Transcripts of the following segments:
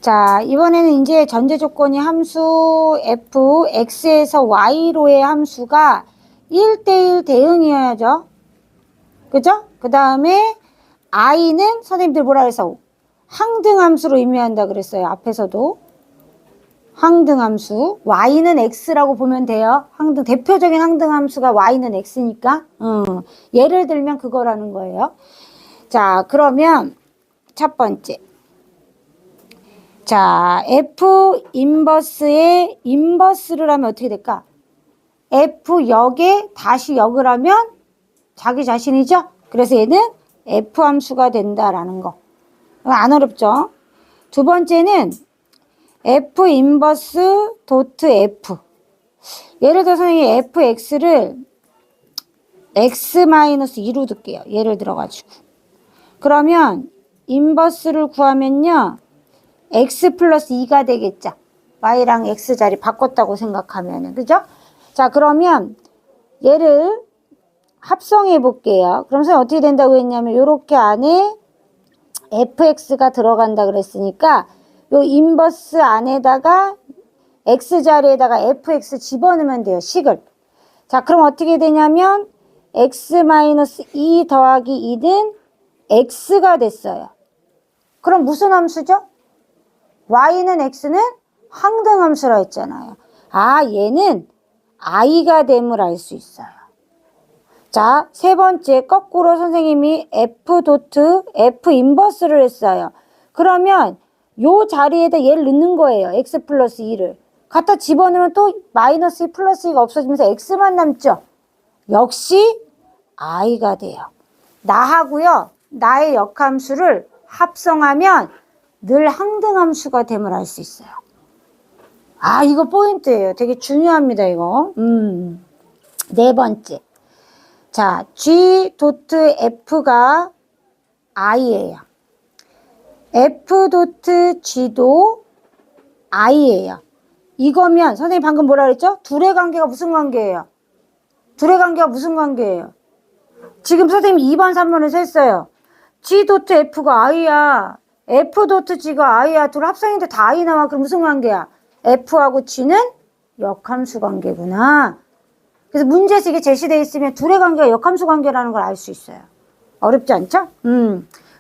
자, 이번에는 이제 전제 조건이 함수 f, x에서 y로의 함수가 1대1 대응이어야죠. 그죠? 그 다음에 i는 선생님들 뭐라 그래서 항등함수로 의미한다 그랬어요. 앞에서도. 항등함수. y는 x라고 보면 돼요. 대표적인 항등함수가 y는 x니까. 예를 들면 그거라는 거예요. 자, 그러면 첫 번째. 자, F 인버스의 인버스를 하면 어떻게 될까? F 역에 다시 역을 하면 자기 자신이죠? 그래서 얘는 F 함수가 된다라는 거. 안 어렵죠? 두 번째는 F 인버스 도트 F. 예를 들어서 이 fx를 x-2로 둘게요. 예를 들어가지고. 그러면 인버스를 구하면요. x 플러스 2가 되겠죠. y랑 x 자리 바꿨다고 생각하면은. 그죠? 자, 그러면 얘를 합성해 볼게요. 그럼 선생님 어떻게 된다고 했냐면 요렇게 안에 fx가 들어간다 그랬으니까 요 인버스 안에다가 x 자리에다가 fx 집어넣으면 돼요. 식을. 자, 그럼 어떻게 되냐면 x-2 더하기 2는 x가 됐어요. 그럼 무슨 함수죠? y는 x는 항등함수라 했잖아요. 아, 얘는 i가 됨을 알 수 있어요. 자, 세 번째 거꾸로 선생님이 f 도트 f 인버스를 했어요. 그러면 요 자리에다 얘를 넣는 거예요. x 플러스 2를. 갖다 집어넣으면 또 마이너스 2 플러스 2가 없어지면서 x만 남죠. 역시 i가 돼요. 나하고요. 나의 역함수를 합성하면 늘 항등함수가 됨을 알 수 있어요. 아, 이거 포인트예요. 되게 중요합니다, 이거. 네 번째. 자, G 도트 F가 I예요. F 도트 G도 I예요. 이거면 선생님 방금 뭐라 그랬죠? 둘의 관계가 무슨 관계예요? 둘의 관계가 무슨 관계예요? 지금 선생님 2번, 3번에서 했어요. G 도트 F가 I야. F 도트 G가 I야. 둘 합성인데 다 I 나와. 그럼 무슨 관계야? F하고 G는 역함수 관계구나. 그래서 문제에서 이게 제시되어 있으면 둘의 관계가 역함수 관계라는 걸 알 수 있어요. 어렵지 않죠?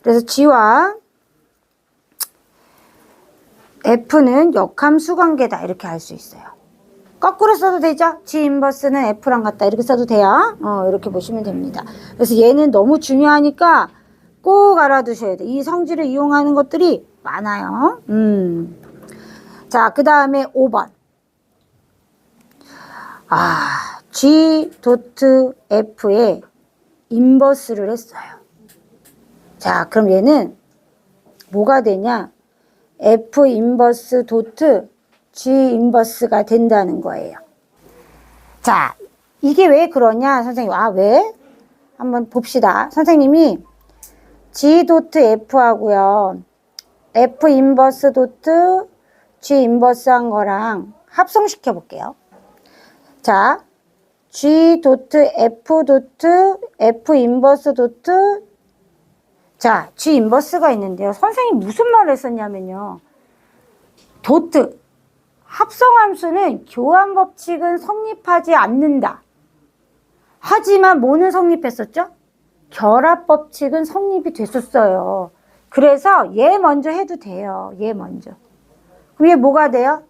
그래서 G와 F는 역함수 관계다. 이렇게 알 수 있어요. 거꾸로 써도 되죠? G 인버스는 F랑 같다. 이렇게 써도 돼요. 이렇게 보시면 됩니다. 그래서 얘는 너무 중요하니까 꼭 알아두셔야 돼. 이 성질을 이용하는 것들이 많아요. 자, 그 다음에 5번. 아, G 도트 F에 인버스를 했어요. 자, 그럼 얘는 뭐가 되냐? F 인버스 도트 G 인버스가 된다는 거예요. 자, 이게 왜 그러냐? 선생님, 아, 왜? 한번 봅시다. 선생님이 G 도트 F 하고요. F 인버스 도트 G 인버스 한 거랑 합성시켜 볼게요. 자, G 도트 F 도트 F 인버스 도트 자, G 인버스가 있는데요. 선생님 무슨 말을 했었냐면요. 도트 합성함수는 교환 법칙은 성립하지 않는다. 하지만 뭐는 성립했었죠? 결합 법칙은 성립이 됐었어요. 그래서 얘 먼저 해도 돼요. 얘 먼저. 그럼 얘 뭐가 돼요?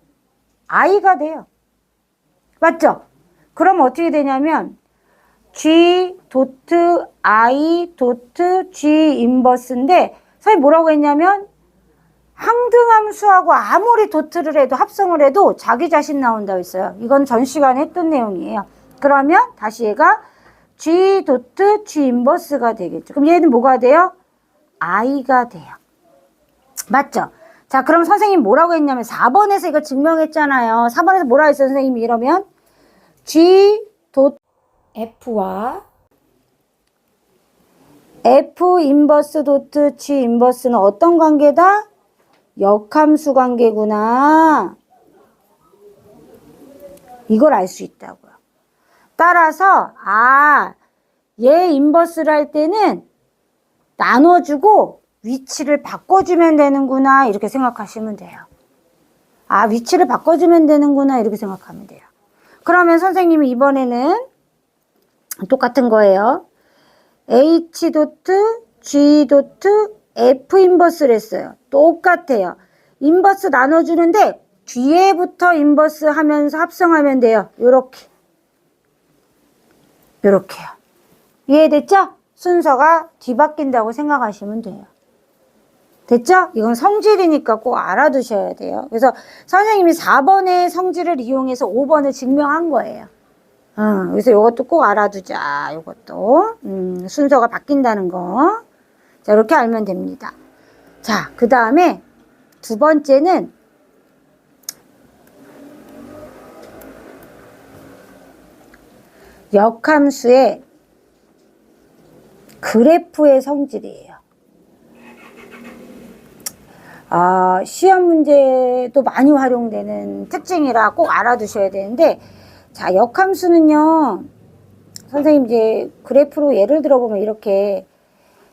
i가 돼요. 맞죠? 그럼 어떻게 되냐면 G 도트 I 도트 G 인버스인데 선생님 뭐라고 했냐면 항등함수하고 아무리 도트를 해도 합성을 해도 자기 자신 나온다고 했어요. 이건 전 시간에 했던 내용이에요. 그러면 다시 얘가 G 도트 G 인버스가 되겠죠. 그럼 얘는 뭐가 돼요? I가 돼요. 맞죠? 자, 그럼 선생님 뭐라고 했냐면 4번에서 이거 증명했잖아요. 4번에서 뭐라 했어요, 선생님이 이러면? G 도트 F와 F 인버스 도트 G 인버스는 어떤 관계다? 역함수 관계구나. 이걸 알 수 있다고요. 따라서 얘 인버스를 할 때는 나눠주고 위치를 바꿔주면 되는구나 이렇게 생각하시면 돼요. 아, 위치를 바꿔주면 되는구나 이렇게 생각하면 돼요. 그러면 선생님이 이번에는 똑같은 거예요. H 도트, G 도트, F 인버스를 했어요. 똑같아요. 인버스 나눠주는데 뒤에부터 인버스 하면서 합성하면 돼요. 요렇게. 요렇게요. 이해됐죠? 순서가 뒤바뀐다고 생각하시면 돼요. 됐죠? 이건 성질이니까 꼭 알아두셔야 돼요. 그래서 선생님이 4번의 성질을 이용해서 5번을 증명한 거예요. 그래서 이것도 꼭 알아두자. 이것도 순서가 바뀐다는 거. 자, 이렇게 알면 됩니다. 자, 그 다음에 두 번째는 역함수의 그래프의 성질이에요. 시험 문제도 많이 활용되는 특징이라 꼭 알아두셔야 되는데, 자, 역함수는요, 선생님 이제 그래프로 예를 들어보면 이렇게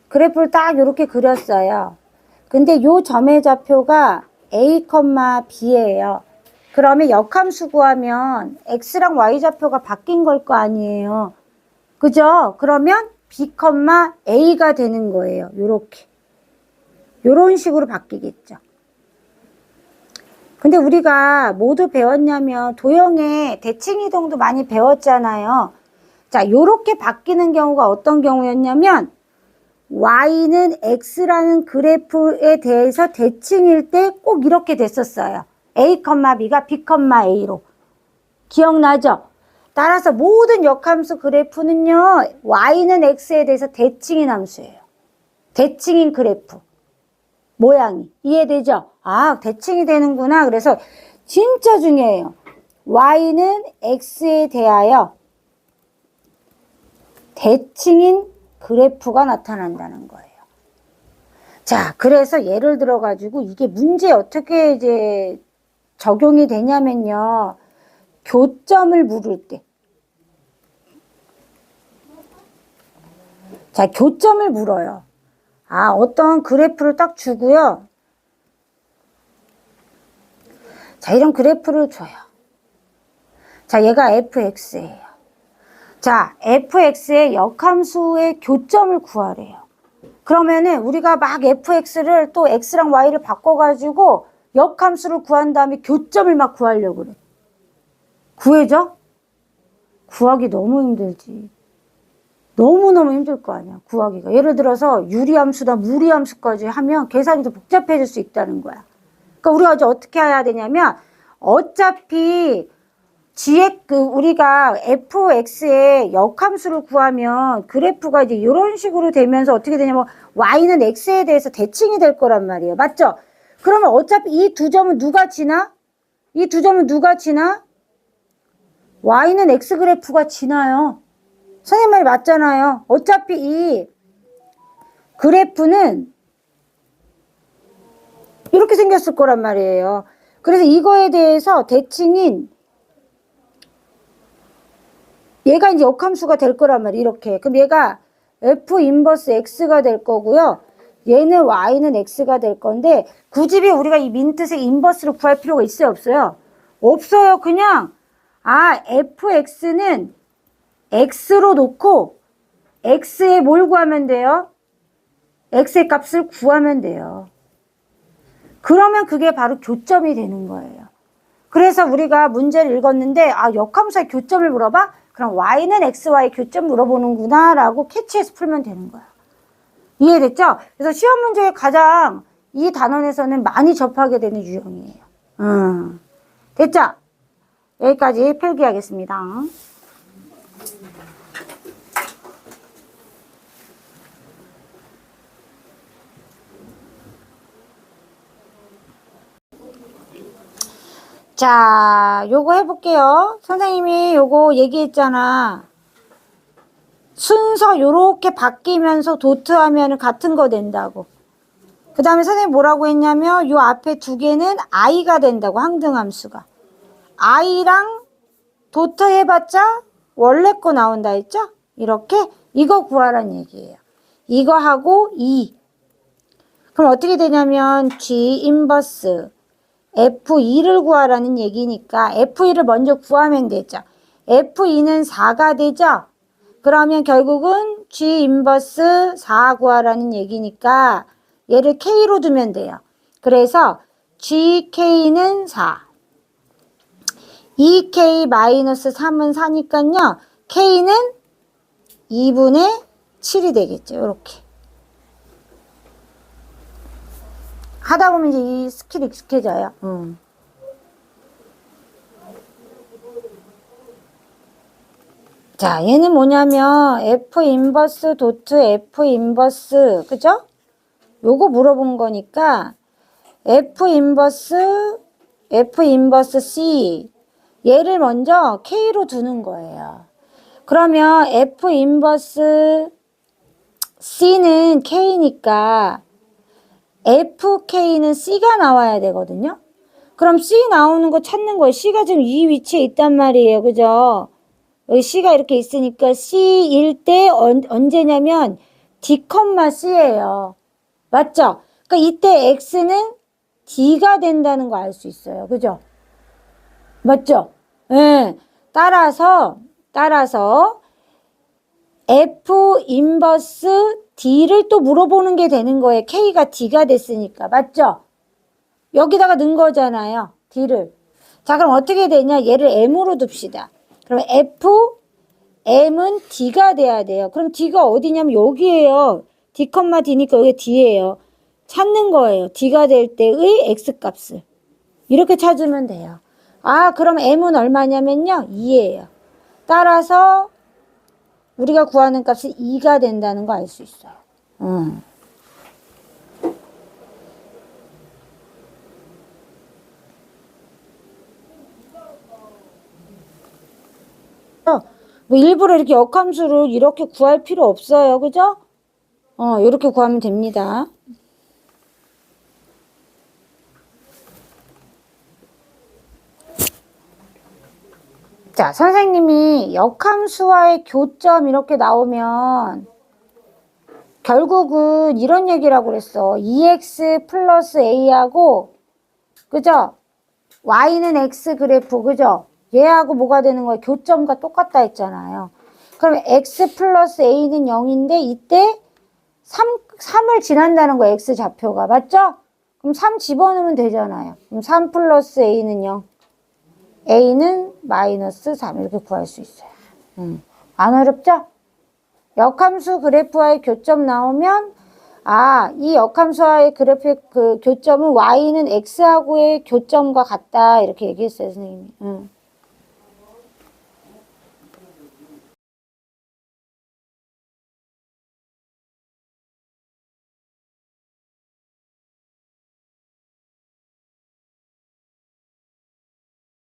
그래프를 딱 이렇게 그렸어요. 근데 요 점의 좌표가 A, B예요. 그러면 역함수 구하면 X랑 Y 좌표가 바뀐 걸 거 아니에요. 그죠? 그러면 B, A가 되는 거예요. 요렇게. 요런 식으로 바뀌겠죠. 근데 우리가 모두 배웠냐면 도형의 대칭이동도 많이 배웠잖아요. 자, 요렇게 바뀌는 경우가 어떤 경우였냐면 Y는 X라는 그래프에 대해서 대칭일 때 꼭 이렇게 됐었어요. A, B가 B, A로. 기억나죠? 따라서 모든 역함수 그래프는요, Y는 X에 대해서 대칭인 함수예요. 대칭인 그래프. 모양이. 이해되죠? 아, 대칭이 되는구나. 그래서 진짜 중요해요. Y는 X에 대하여 대칭인 그래프가 나타난다는 거예요. 자, 그래서 예를 들어가지고 이게 문제에 어떻게 이제 적용이 되냐면요. 교점을 물을 때. 자, 교점을 물어요. 아, 어떤 그래프를 딱 주고요. 자, 이런 그래프를 줘요. 자, 얘가 fx예요. 자, fx의 역함수의 교점을 구하래요. 그러면은 우리가 막 fx를 또 x랑 y를 바꿔가지고 역함수를 구한 다음에 교점을 막 구하려고 그래. 구해져? 구하기 너무 힘들지. 너무너무 힘들 거 아니야, 구하기가. 예를 들어서 유리함수다 무리함수까지 하면 계산이 더 복잡해질 수 있다는 거야. 그러니까 우리가 이제 어떻게 해야 되냐면 어차피 우리가 fx의 역함수를 구하면 그래프가 이제 이런 식으로 되면서 어떻게 되냐면 y는 x에 대해서 대칭이 될 거란 말이에요. 맞죠? 그러면 어차피 이 두 점은 누가 지나? 이 두 점은 누가 지나? y는 x 그래프가 지나요. 선생님 말이 맞잖아요. 어차피 이 그래프는 이렇게 생겼을 거란 말이에요. 그래서 이거에 대해서 대칭인 얘가 이제 역함수가 될 거란 말이에요. 이렇게. 그럼 얘가 f 인버스 x가 될 거고요. 얘는 y는 x가 될 건데 굳이 우리가 이 민트색 인버스를 구할 필요가 있어요? 없어요? 없어요. 그냥 fx는 x로 놓고 x에 뭘 구하면 돼요? x의 값을 구하면 돼요. 그러면 그게 바로 교점이 되는 거예요. 그래서 우리가 문제를 읽었는데 역함수의 교점을 물어봐? 그럼 y는 xy 교점 물어보는구나 라고 캐치해서 풀면 되는 거야. 이해됐죠? 그래서 시험 문제에 가장 이 단원에서는 많이 접하게 되는 유형이에요. 됐죠? 여기까지 필기하겠습니다. 자, 요거 해볼게요. 선생님이 요거 얘기했잖아. 순서 요렇게 바뀌면서 도트하면 같은 거 된다고. 그 다음에 선생님이 뭐라고 했냐면 요 앞에 두 개는 i가 된다고. 항등함수가. i랑 도트 해봤자 원래 거 나온다 했죠? 이렇게 이거 구하라는 얘기예요. 이거하고 2. 그럼 어떻게 되냐면 G 인버스 F2를 구하라는 얘기니까 F2를 먼저 구하면 되죠. F2는 4가 되죠. 그러면 결국은 G 인버스 4 구하라는 얘기니까 얘를 K로 두면 돼요. 그래서 GK는 4. 2K-3은 4니까요. K는 2분의 7이 되겠죠. 이렇게. 하다 보면 이제 이 스킬이 익숙해져요. 자, 얘는 뭐냐면 F 인버스 도트 F 인버스, 그죠? 요거 물어본 거니까 F 인버스 C 얘를 먼저 K로 두는 거예요. 그러면 F 인버스 C는 K니까 FK는 C가 나와야 되거든요. 그럼 C 나오는 거 찾는 거예요. C가 지금 이 위치에 있단 말이에요. 그죠? 여기 C가 이렇게 있으니까 C일 때 언제냐면 D,C예요. 맞죠? 그러니까 이때 X는 D가 된다는 거 알 수 있어요. 그죠? 맞죠? 예. 따라서 F 인버스 D를 또 물어보는 게 되는 거예요. K가 D가 됐으니까. 맞죠? 여기다가 넣은 거잖아요. D를. 자, 그럼 어떻게 되냐? 얘를 M으로 둡시다. 그럼 F, M은 D가 돼야 돼요. 그럼 D가 어디냐면 여기에요. D, D니까 여기 D예요. 찾는 거예요. D가 될 때의 X값을. 이렇게 찾으면 돼요. 아, 그럼 M은 얼마냐면요. 2예요. 따라서 우리가 구하는 값이 2가 된다는 거 알 수 있어요. 뭐 일부러 이렇게 역함수를 이렇게 구할 필요 없어요. 그죠? 이렇게 구하면 됩니다. 자, 선생님이 역함수와의 교점 이렇게 나오면 결국은 이런 얘기라고 그랬어. 2x 플러스 a하고, 그죠? y는 x 그래프, 그죠? 얘하고 뭐가 되는 거예요? 교점과 똑같다 했잖아요. 그럼 x 플러스 a는 0인데 이때 3을 지난다는 거예요. x 좌표가. 맞죠? 그럼 3 집어넣으면 되잖아요. 그럼 3 플러스 a는 0. a는 마이너스 3 이렇게 구할 수 있어요. 안 어렵죠? 역함수 그래프와의 교점 나오면 이 역함수와의 그래프의 그 교점은 y는 x하고의 교점과 같다 이렇게 얘기했어요, 선생님이.